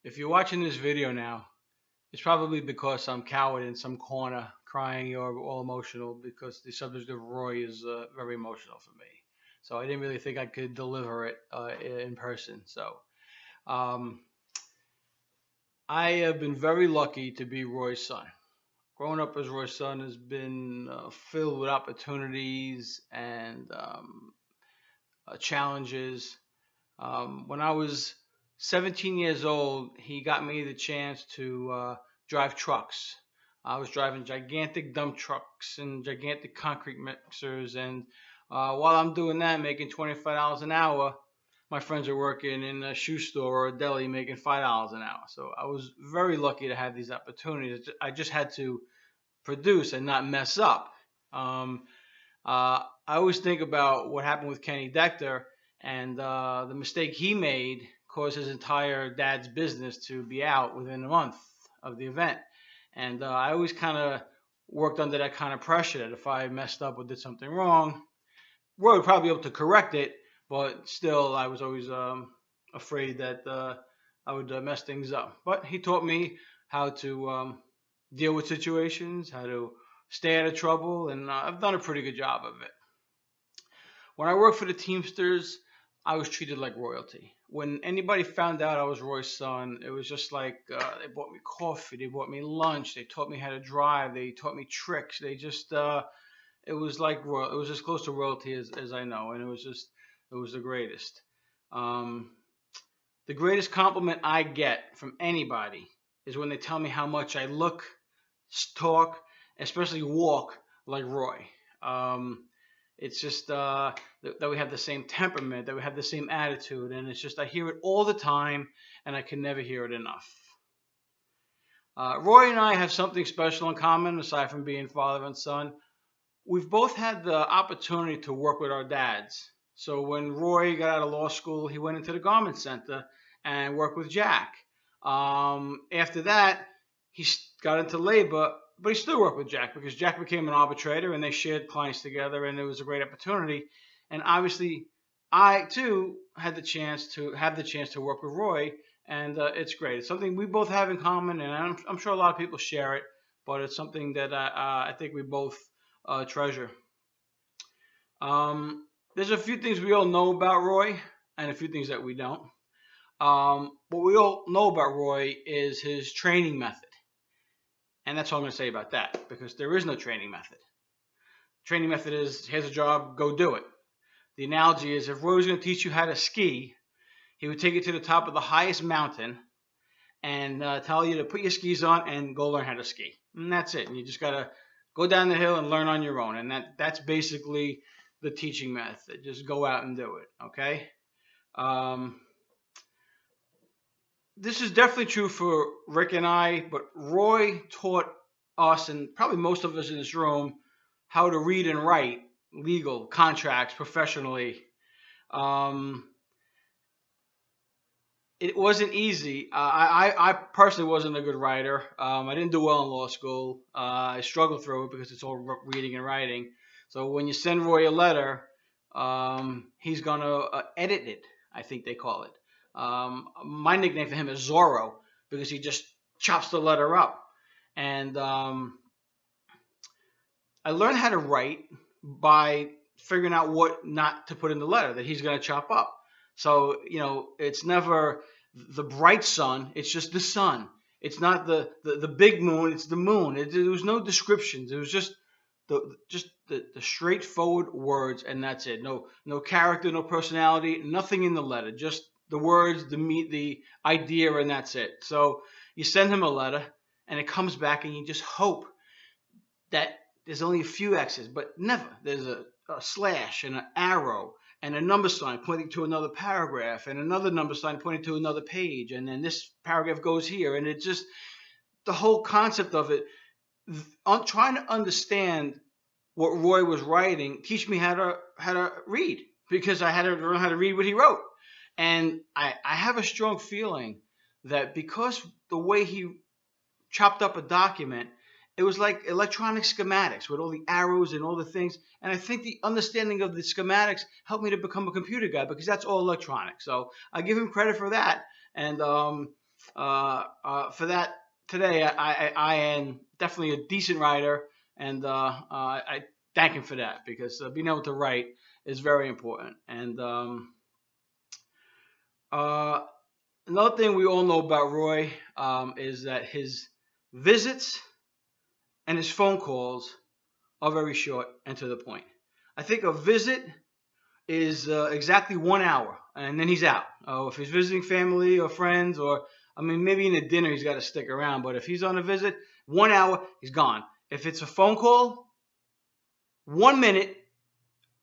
If you're watching this video now, it's probably because I'm cowered in some corner, crying or all emotional because the subject of Roy is very emotional for me. So I didn't really think I could deliver it in person. So um, I have been very lucky to be Roy's son. Growing up as Roy's son has been filled with opportunities and challenges. When I was 17 years old, he got me the chance to drive trucks. I was driving gigantic dump trucks and gigantic concrete mixers, and while I'm doing that, making $25 an hour, my friends are working in a shoe store or a deli making $5 an hour. So I was very lucky to have these opportunities. I just had to produce and not mess up. Um, I always think about what happened with Kenny Dector and the mistake he made caused his entire dad's business to be out within a month of the event. And I always kind of worked under that kind of pressure that if I messed up or did something wrong, Roy would probably be able to correct it, but still, I was always afraid that I would mess things up. But he taught me how to deal with situations, how to stay out of trouble, and I've done a pretty good job of it. When I worked for the Teamsters, I was treated like royalty. When anybody found out I was Roy's son, it was just like they bought me coffee, they bought me lunch, they taught me how to drive, they taught me tricks. They just it was like it was as close to royalty as I know, and it was the greatest. Um, the greatest compliment I get from anybody is when they tell me how much I look, talk, especially walk like Roy. Um, it's just that we have the same temperament, that we have the same attitude, and it's just I hear it all the time, and I can never hear it enough. Roy and I have something special in common aside from being father and son. We've both had the opportunity to work with our dads. So when Roy got out of law school, he went into the garment center and worked with Jack. After that, he got into labor, but he still worked with Jack because Jack became an arbitrator and they shared clients together, and it was a great opportunity. And obviously, I too had the chance to work with Roy, and it's great. It's something we both have in common, and I'm sure a lot of people share it. But it's something that I think we both treasure. There's a few things we all know about Roy, and a few things that we don't. What we all know about Roy is his training method, and that's all I'm going to say about that because there is no training method. Training method is here's a job, go do it. The analogy is if Roy was going to teach you how to ski, he would take you to the top of the highest mountain and tell you to put your skis on and go learn how to ski. And that's it. And you just got to go down the hill and learn on your own. And that's basically the teaching method. Just go out and do it. Okay. Um, this is definitely true for Rick and I, but Roy taught us and probably most of us in this room how to read and write legal contracts professionally. Um, it wasn't easy. I personally wasn't a good writer. I didn't do well in law school. I struggled through it because it's all reading and writing. So when you send Roy a letter, he's gonna edit it. I think they call it. My nickname for him is Zorro because he just chops the letter up. And I learned how to write by figuring out what not to put in the letter that he's gonna chop up. So it's never the bright sun. It's just the sun. It's not the big moon. It's the moon. There was no descriptions. It was just the straightforward words, and that's it. No character, no personality, nothing in the letter. Just the words, the idea, and that's it. So you send him a letter, and it comes back, and you just hope that there's only a few X's, but never. There's a slash and an arrow and a number sign pointing to another paragraph and another number sign pointing to another page. And then this paragraph goes here. And it just, the whole concept of it, I'm trying to understand what Roy was writing, teach me how to read because I had to learn how to read what he wrote. And I have a strong feeling that because the way he chopped up a document, it was like electronic schematics with all the arrows and all the things. And I think the understanding of the schematics helped me to become a computer guy because that's all electronic. So I give him credit for that. And For that today, I am definitely a decent writer, and I thank him for that because being able to write is very important. And uh, another thing we all know about Roy is that his visits and his phone calls are very short and to the point. I think a visit is exactly 1 hour, and then he's out. If he's visiting family or friends, or I mean, maybe in a dinner he's got to stick around. But if he's on a visit, 1 hour, he's gone. If it's a phone call, 1 minute,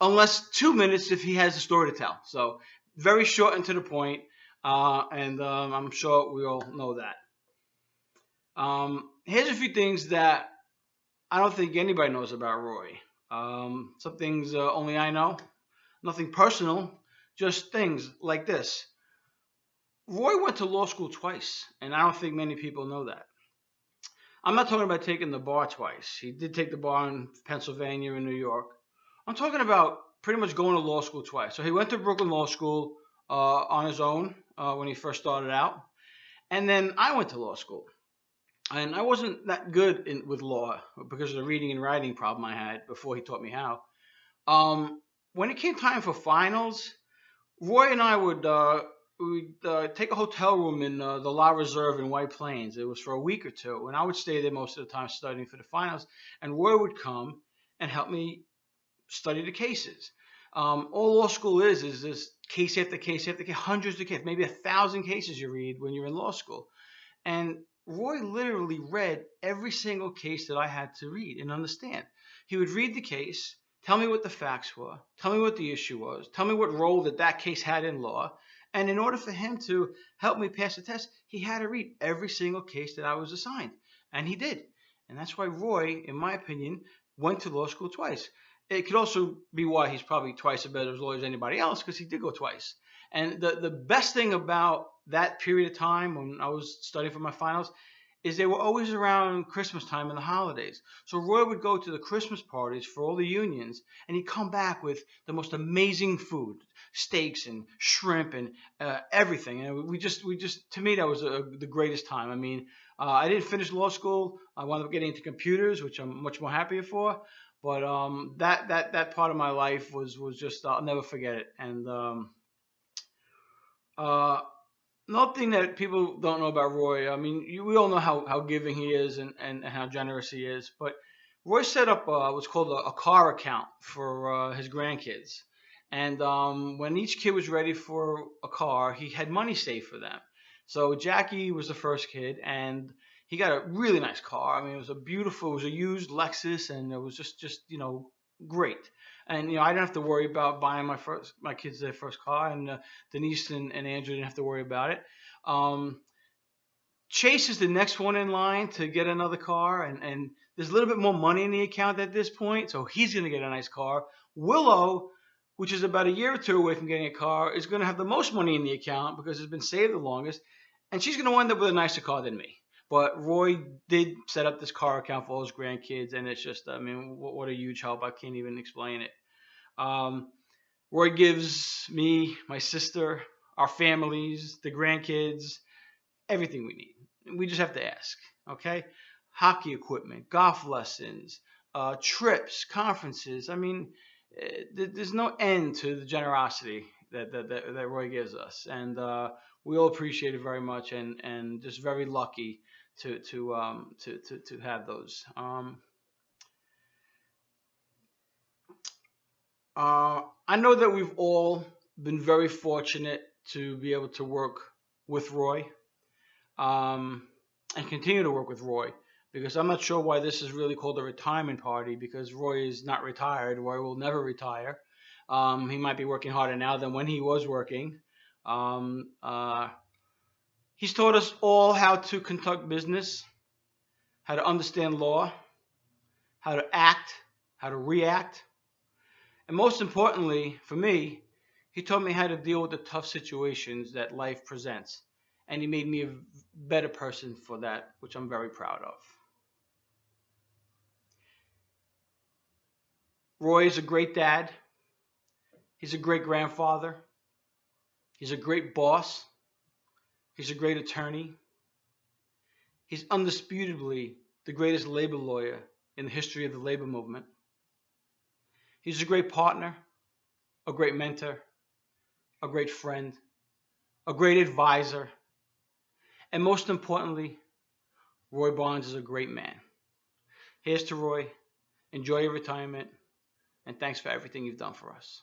unless 2 minutes if he has a story to tell. So very short and to the point, and I'm sure we all know that. Here's a few things that I don't think anybody knows about Roy. Some things only I know. Nothing personal, just things like this. Roy went to law school twice, and I don't think many people know that. I'm not talking about taking the bar twice. He did take the bar in Pennsylvania and New York. I'm talking about pretty much going to law school twice. So he went to Brooklyn Law School on his own when he first started out, and then I went to law school. And I wasn't that good with law because of the reading and writing problem I had before he taught me how. When it came time for finals, Roy and I would we'd take a hotel room in the La Reserve in White Plains. It was for a week or two, and I would stay there most of the time studying for the finals. And Roy would come and help me study the cases. All law school is this case after case after case, hundreds of cases, maybe 1,000 cases you read when you're in law school. And Roy literally read every single case that I had to read and understand. He would read the case, tell me what the facts were, tell me what the issue was, tell me what role that case had in law. And in order for him to help me pass the test, he had to read every single case that I was assigned. And he did. And that's why Roy, in my opinion, went to law school twice. It could also be why he's probably twice as better as lawyer as anybody else, because he did go twice. And the best thing about that period of time when I was studying for my finals is they were always around Christmas time and the holidays. So Roy would go to the Christmas parties for all the unions, and he'd come back with the most amazing food, steaks and shrimp and everything. And we just, to me, that was the greatest time. I mean, I didn't finish law school. I wound up getting into computers, which I'm much more happier for. But that part of my life was just I'll never forget it. And uh, another thing that people don't know about Roy, I mean, we all know how giving he is and how generous he is, but Roy set up what's called a car account for his grandkids. And when each kid was ready for a car, he had money saved for them. So Jackie was the first kid, and he got a really nice car. I mean, it was a used Lexus, and it was just great. And I didn't have to worry about buying my kids their first car, and Denise and Andrew didn't have to worry about it. Um, Chase is the next one in line to get another car, and there's a little bit more money in the account at this point, so he's going to get a nice car. Willow, which is about a year or two away from getting a car, is going to have the most money in the account because it's been saved the longest, and she's going to end up with a nicer car than me. But Roy did set up this car account for all his grandkids, and it's just, I mean, what a huge help. I can't even explain it. Um, Roy gives me, my sister, our families, the grandkids, everything we need. We just have to ask, okay? Hockey equipment, golf lessons, trips, conferences. I mean, there's no end to the generosity that Roy gives us, and we all appreciate it very much, and just very lucky to have those. I know that we've all been very fortunate to be able to work with Roy um, and continue to work with Roy because I'm not sure why this is really called a retirement party because Roy is not retired. Roy will never retire. He might be working harder now than when he was working. Um, uh, he's taught us all how to conduct business, how to understand law, how to act, how to react, and most importantly for me, he taught me how to deal with the tough situations that life presents. And he made me a better person for that, which I'm very proud of. Roy is a great dad. He's a great grandfather. He's a great boss. He's a great attorney. He's undisputably the greatest labor lawyer in the history of the labor movement. He's a great partner, a great mentor, a great friend, a great advisor, and most importantly, Roy Barnes is a great man. Here's to Roy. Enjoy your retirement, and thanks for everything you've done for us.